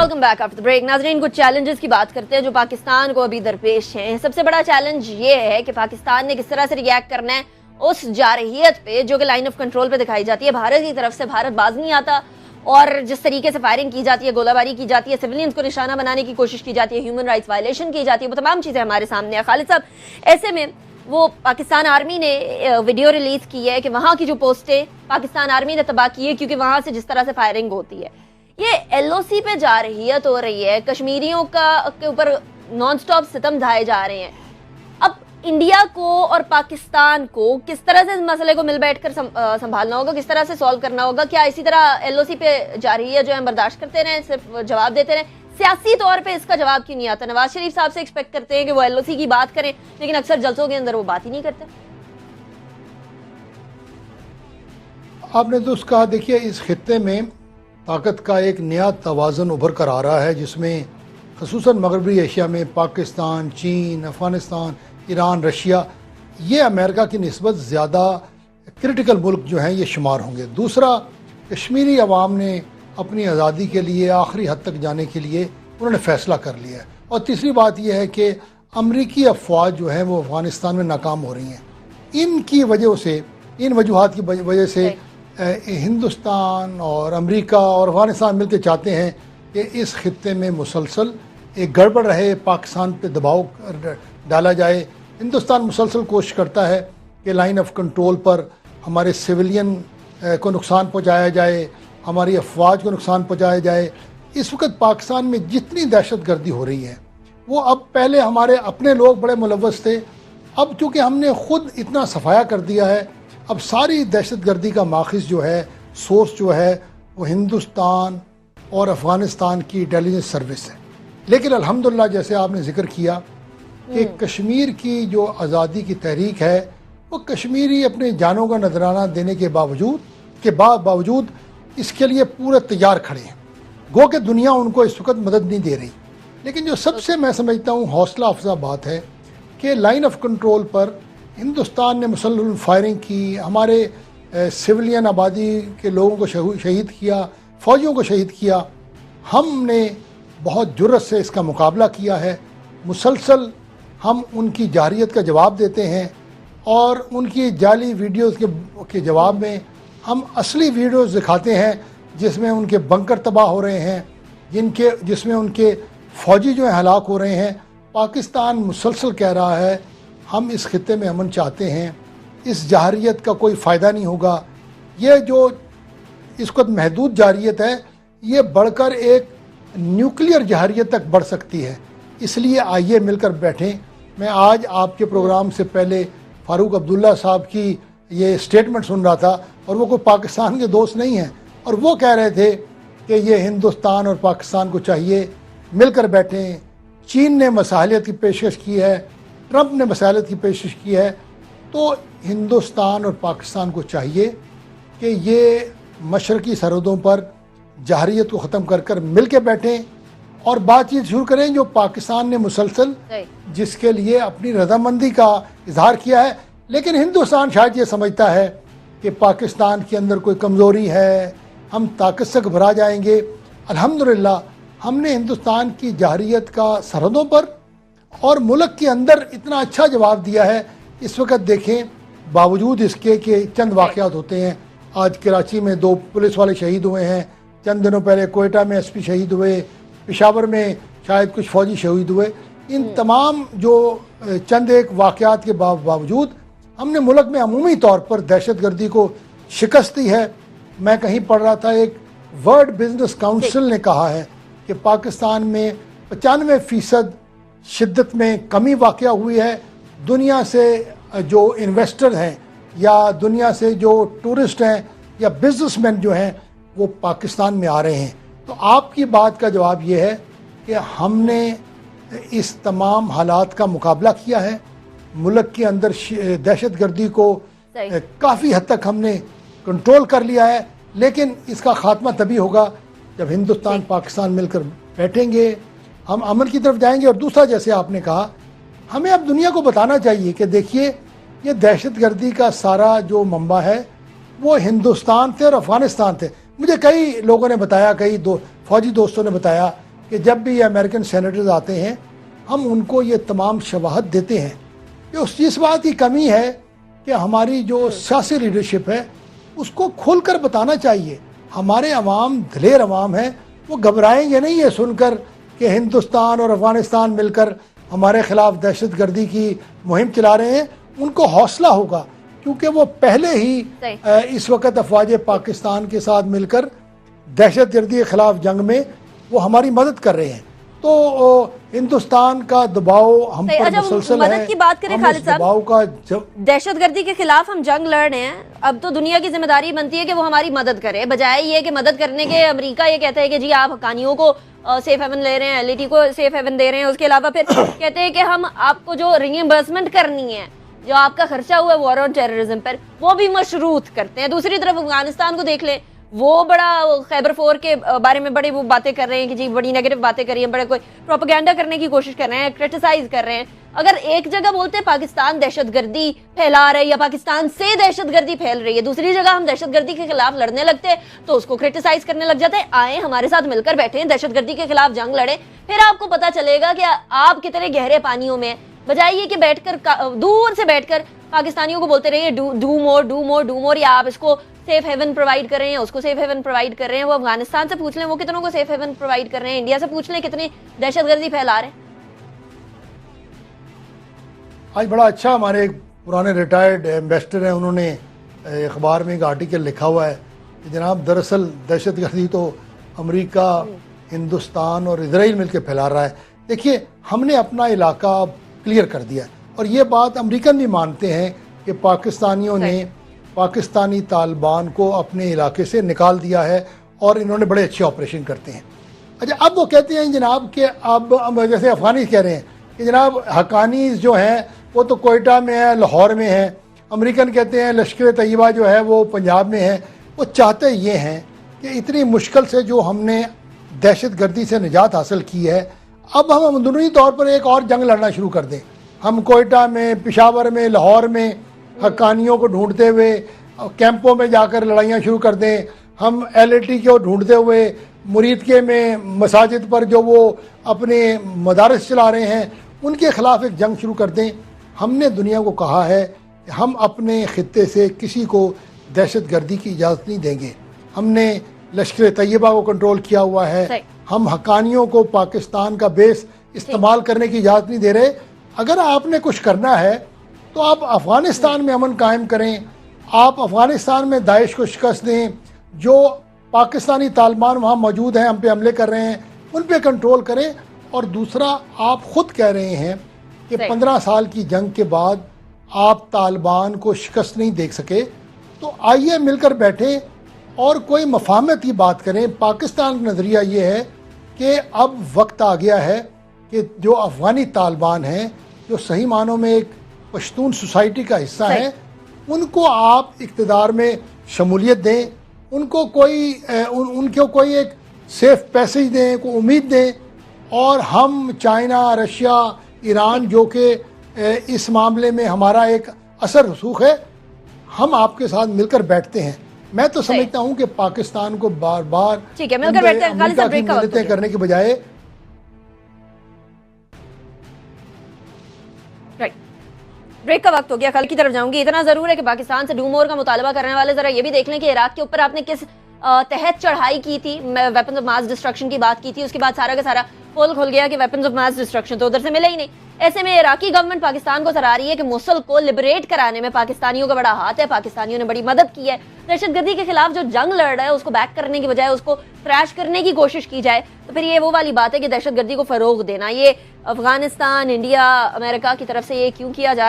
Welcome back after the break. नाज़रीन, कुछ challenges की बात करते हैं जो पाकिस्तान को अभी दरपेश हैं। सबसे बड़ा चैलेंज ये है कि पाकिस्तान ने किस तरह से रिएक्ट करना है उस जारहियत पे जो कि लाइन ऑफ कंट्रोल पे दिखाई जाती है। भारत की तरफ से भारत बाज नहीं आता और जिस तरीके से फायरिंग की जाती है, गोलाबारी की जाती है, सिविलियंस को निशाना बनाने की कोशिश की जाती है, ह्यूमन राइट्स वायलेशन की जाती है, वो तमाम चीज़ें हमारे सामने है। खालिद साहब, ऐसे में वो पाकिस्तान आर्मी ने वीडियो रिलीज की है कि वहाँ की जो पोस्टें पाकिस्तान आर्मी ने तबाह की है क्योंकि वहाँ से जिस तरह से फायरिंग होती है। ये एलओसी पे जारहियत हो रही है, कश्मीरियों के ऊपर नॉन स्टॉप सितम ढाए जा रहे हैं। अब इंडिया को और पाकिस्तान को किस तरह से इस मसले को मिल बैठकर संभालना होगा, किस तरह से सॉल्व करना होगा? क्या इसी तरह एलओसी पे जारहियत जो है बर्दाश्त करते रहें, सिर्फ जवाब देते रहें? सियासी तौर पे इसका जवाब क्यों नहीं आता? नवाज शरीफ साहब से एक्सपेक्ट करते हैं कि वो एलओसी की बात करें, लेकिन अक्सर जलसों के अंदर वो बात ही नहीं करते। आपने तो कहा, देखिए इस खित्ते में ताकत का एक नया तवाज़ुन उभर कर आ रहा है जिसमें ख़ुसूसन मगरबी एशिया में पाकिस्तान, चीन, अफ़गानिस्तान, ईरान, रशिया, ये अमेरिका की निस्बत ज़्यादा क्रिटिकल मुल्क जो हैं ये शुमार होंगे। दूसरा, कश्मीरी अवाम ने अपनी आज़ादी के लिए आखिरी हद तक जाने के लिए उन्होंने फ़ैसला कर लिया है। और तीसरी बात यह है कि अमरीकी अफवाज जो हैं वो अफ़गानिस्तान में नाकाम हो रही हैं। इनकी वजह से, इन वजूहात की वजह से हिंदुस्तान और अमेरिका और अफ़गानिस्तान मिलकर चाहते हैं कि इस खित्ते में मुसलसल एक गड़बड़ रहे, पाकिस्तान पे दबाव डाला जाए। हिंदुस्तान मुसलसल कोशिश करता है कि लाइन ऑफ कंट्रोल पर हमारे सिविलियन को नुकसान पहुंचाया जाए, हमारी अफवाज को नुकसान पहुंचाया जाए। इस वक्त पाकिस्तान में जितनी दहशत गर्दी हो रही है वो, अब पहले हमारे अपने लोग बड़े मुलव्वस थे, अब चूँकि हमने ख़ुद इतना सफाया कर दिया है, अब सारी दहशत गर्दी का माखिज़ जो है, सोर्स जो है, वो हिंदुस्तान और अफ़गानिस्तान की इंटेलिजेंस सर्विस है। लेकिन अल्हम्दुलिल्लाह, जैसे आपने जिक्र किया कि कश्मीर की जो आज़ादी की तहरीक है वो कश्मीरी अपने जानों का नजराना देने के बावजूद इसके लिए पूरे तैयार खड़े हैं। गो कि दुनिया उनको इस वक्त मदद नहीं दे रही। लेकिन जो सबसे मैं समझता हूँ हौसला अफजा बात है कि लाइन ऑफ कंट्रोल पर हिंदुस्तान ने मुसल्सल फायरिंग की, हमारे सिविलियन आबादी के लोगों को शहीद किया, फ़ौजियों को शहीद किया। हमने बहुत जुर्रत से इसका मुकाबला किया है। मुसलसल हम उनकी जारहियत का जवाब देते हैं और उनकी जाली वीडियोस के जवाब में हम असली वीडियोस दिखाते हैं जिसमें उनके बंकर तबाह हो रहे हैं, जिसमें उनके फ़ौजी जो हैं हलाक हो रहे हैं। पाकिस्तान मुसलसल कह रहा है हम इस खित्ते में अमन चाहते हैं, इस जारहियत का कोई फ़ायदा नहीं होगा। ये जो इस वक्त महदूद जारहियत है ये बढ़कर एक न्यूक्लियर जारहियत तक बढ़ सकती है। इसलिए आइए मिलकर बैठें। मैं आज आपके प्रोग्राम से पहले फ़ारूक अब्दुल्ला साहब की ये स्टेटमेंट सुन रहा था और वो कोई पाकिस्तान के दोस्त नहीं हैं, और वो कह रहे थे कि ये हिंदुस्तान और पाकिस्तान को चाहिए मिलकर बैठें। चीन ने मसालियत की पेशकश की है, ट्रंप ने मसालियत की पेशकश की है, तो हिंदुस्तान और पाकिस्तान को चाहिए कि ये मशरकी सरहदों पर जारहियत को ख़त्म कर कर मिल के बैठें और बातचीत शुरू करें जो पाकिस्तान ने मुसलसल जिसके लिए अपनी रजामंदी का इजहार किया है। लेकिन हिंदुस्तान शायद ये समझता है कि पाकिस्तान के अंदर कोई कमज़ोरी है, हम ताकत से घबरा जाएंगे। अल्हम्दुलिल्लाह हमने हिंदुस्तान की जारहियत का सरहदों पर और मुल्क के अंदर इतना अच्छा जवाब दिया है। इस वक्त देखें, बावजूद इसके कि चंद वाक़यात होते हैं, आज कराची में 2 पुलिस वाले शहीद हुए हैं, चंद दिनों पहले कोयटा में एसपी शहीद हुए, पेशावर में शायद कुछ फ़ौजी शहीद हुए। इन तमाम जो चंद एक वाक़यात के बावजूद हमने मुल्क में अमूमी तौर पर दहशत गर्दी को शिकस्त दी है। मैं कहीं पढ़ रहा था, एक वर्ल्ड बिजनेस काउंसिल ने कहा है कि पाकिस्तान में 95% शिद्दत में कमी वाक़या हुई है। दुनिया से जो इन्वेस्टर हैं या दुनिया से जो टूरिस्ट हैं या बिजनेसमैन जो हैं वो पाकिस्तान में आ रहे हैं। तो आपकी बात का जवाब ये है कि हमने इस तमाम हालात का मुकाबला किया है। मुल्क के अंदर दहशत गर्दी को काफ़ी हद तक हमने कंट्रोल कर लिया है, लेकिन इसका खात्मा तभी होगा जब हिंदुस्तान पाकिस्तान मिलकर बैठेंगे, हम अमन की तरफ जाएंगे। और दूसरा, जैसे आपने कहा, हमें अब दुनिया को बताना चाहिए कि देखिए ये दहशत गर्दी का सारा जो मंबा है वो हिंदुस्तान थे और अफ़गानिस्तान थे। मुझे कई लोगों ने बताया, कई फौजी दोस्तों ने बताया کہ جب بھی یہ امریکن سینیٹرز آتے ہیں ہم ان کو یہ تمام شواہد دیتے ہیں کہ اس بات کی کمی ہے کہ ہماری جو سیاسی لیڈرشپ ہے اس کو کھول کر بتانا چاہیے. ہمارے عوام دلیر عوام ہیں, وہ گھبرائیں گے نہیں یہ سن کر کہ ہندوستان اور افغانستان مل کر ہمارے خلاف دہشت گردی کی مہم چلا رہے ہیں. ان کو حوصلہ ہوگا کیونکہ وہ پہلے ہی اس وقت افواج پاکستان کے ساتھ مل کر دہشت گردی کے خلاف جنگ میں وہ ہماری مدد کر رہے ہیں. تو ہندوستان کا دباؤ ہم پر مسلسل ہے. مدد کی بات کریں خالد صاحب, دہشت گردی کے خلاف ہم جنگ لڑ رہے ہیں, اب تو دنیا کی ذمہ داری بنتی ہے کہ وہ ہماری مدد کرے, بجائے یہ کہ مدد کرنے کے امریکہ یہ کہتا ہے کہ جی آپ حقانیوں کو سیف ہیون لے رہے ہیں, LAT کو سیف ہیون دے رہے ہیں, اس کے علاوہ پھر کہتے ہیں کہ ہم آپ کو جو ریمبرسمنٹ کرنی ہے, جو آپ کا خرچہ ہوا ہے وار آن ٹیررزم پر, وہ بھی مشروط کرتے ہیں. دوسری طرف افغانستان کو دیکھ لیں, وہ بڑا خیبر فور کے بارے میں بڑی وہ باتیں کر رہے ہیں کہ جی بڑی نیگیٹو باتیں کر رہی ہیں, بڑے کوئی پروپیگنڈا کرنے کی کوشش کر رہے ہیں, کرٹیسائز کر رہے ہیں. اگر ایک جگہ بولتے ہیں پاکستان دہشت گردی پھیلا رہے یا پاکستان سے دہشت گردی پھیل رہی ہے, دوسری جگہ ہم دہشت گردی کے خلاف لڑنے لگتے ہیں تو اس کو کرٹیسائز کرنے لگ جاتے ہیں. آئیں ہمارے ساتھ مل کر بیٹھے ہیں, دہشت گردی کے خلاف جنگ لڑیں, پھر آپ کو پتا چلے گا کہ آپ کتنے گہرے پانیوں میں, بجائے یہ کہ بیٹھ کر دور سے بیٹھ کر پاکستانیوں کو بولتے رہیے ڈو مور, یا آپ اس کو سیف ہیون پرووائڈ کر رہے ہیں, اس کو سیف ہیون پرووائڈ کر رہے ہیں. وہ افغانستان سے پوچھ لیں وہ کتنوں کو سیف ہیون پرووائڈ کر رہے ہیں, انڈیا سے پوچھ لیں کتنی دہشت گردی پھیلا رہے ہیں. آج بڑا اچھا ہمارے ایک پرانے ریٹائرڈ ایمبیسڈر ہیں, انہوں نے اخبار میں ایک آرٹیکل لکھا ہوا ہے کہ جناب دراصل دہشت گردی تو امریکہ, ہندوستان اور اسرائیل مل کے پھیلا رہا ہے. دیکھیے ہم نے اپنا علاقہ کلیئر کر دیا ہے, اور یہ بات امریکن بھی مانتے ہیں کہ پاکستانیوں نے پاکستانی طالبان کو اپنے علاقے سے نکال دیا ہے, اور انہوں نے بڑے اچھے آپریشن کرتے ہیں. اچھا اب وہ کہتے ہیں جناب کہ اب جیسے افغانی کہہ رہے ہیں کہ جناب حقانیز جو ہیں وہ تو کوئٹہ میں ہے, لاہور میں ہے. امریکن کہتے ہیں لشکر طیبہ جو ہے وہ پنجاب میں ہے. وہ چاہتے یہ ہیں کہ اتنی مشکل سے جو ہم نے دہشت گردی سے نجات حاصل کی ہے, اب ہم اندرونی طور پر ایک اور جنگ لڑنا شروع کر دیں. ہم کوئٹہ میں, پشاور میں, لاہور میں حقانیوں کو ڈھونڈتے ہوئے کیمپوں میں جا کر لڑائیاں شروع کر دیں. ہم LAT کو ڈھونڈتے ہوئے مرید کے میں مساجد پر جو وہ اپنے مدارس چلا رہے ہیں ان کے خلاف ایک جنگ شروع کر دیں. ہم نے دنیا کو کہا ہے کہ ہم اپنے خطے سے کسی کو دہشت گردی کی اجازت نہیں دیں گے. ہم نے لشکر طیبہ کو کنٹرول کیا ہوا ہے, ہم حقانیوں کو پاکستان کا بیس استعمال کرنے کی اجازت نہیں دے رہے. اگر آپ نے کچھ کرنا ہے تو آپ افغانستان میں امن قائم کریں, آپ افغانستان میں داعش کو شکست دیں. جو پاکستانی طالبان وہاں موجود ہیں, ہم پہ حملے کر رہے ہیں, ان پہ کنٹرول کریں. اور دوسرا, آپ خود کہہ رہے ہیں کہ 15 سال کی جنگ کے بعد آپ طالبان کو شکست نہیں دیکھ سکے, تو آئیے مل کر بیٹھیں اور کوئی مفاہمت کی بات کریں. پاکستان کا نظریہ یہ ہے کہ اب وقت آ گیا ہے کہ جو افغانی طالبان ہیں, جو صحیح معنوں میں ایک پشتون سوسائٹی کا حصہ ہیں, ان کو آپ اقتدار میں شمولیت دیں, ان کو کوئی ایک سیف پیسیج دیں, کوئی امید دیں. اور ہم چائنا, رشیا, ایران جو کہ اس معاملے میں ہمارا ایک اثر رسوخ ہے, ہم آپ کے ساتھ مل کر بیٹھتے ہیں. میں تو سمجھتا ہوں کہ پاکستان کو بار بار امریکہ کی مددیں کرنے کے بجائے بریک کا وقت ہو گیا. کل کی طرف جاؤں گی. اتنا ضرور ہے کہ پاکستان سے ڈو مور کا مطالبہ کرنے والے ذرا یہ بھی دیکھ لیں کہ عراق کے اوپر آپ نے کس تحت چڑھائی کی تھی, ویپنز آف ماس ڈسٹرکشن کی بات کی تھی, اس کے بعد سارا کا سارا پول کھل گیا کہ ویپنز آف ماس ڈسٹرکشن تو ادھر سے ملے ہی نہیں. ایسے میں عراقی گورنمنٹ پاکستان کو سراہ رہی ہے کہ موصل کو لبریٹ کرانے میں پاکستانیوں کا بڑا ہاتھ ہے, پاکستانیوں نے بڑی مدد کی ہے. دہشت گردی کے خلاف جو جنگ لڑ رہا ہے اس کو بیک کرنے کی بجائے اس کو کریش کرنے کی کوشش کی جائے تو پھر یہ وہ والی بات ہے کہ دہشت گردی کو فروغ دینا. یہ افغانستان, انڈیا, امریکہ کی طرف سے یہ کیوں کیا جا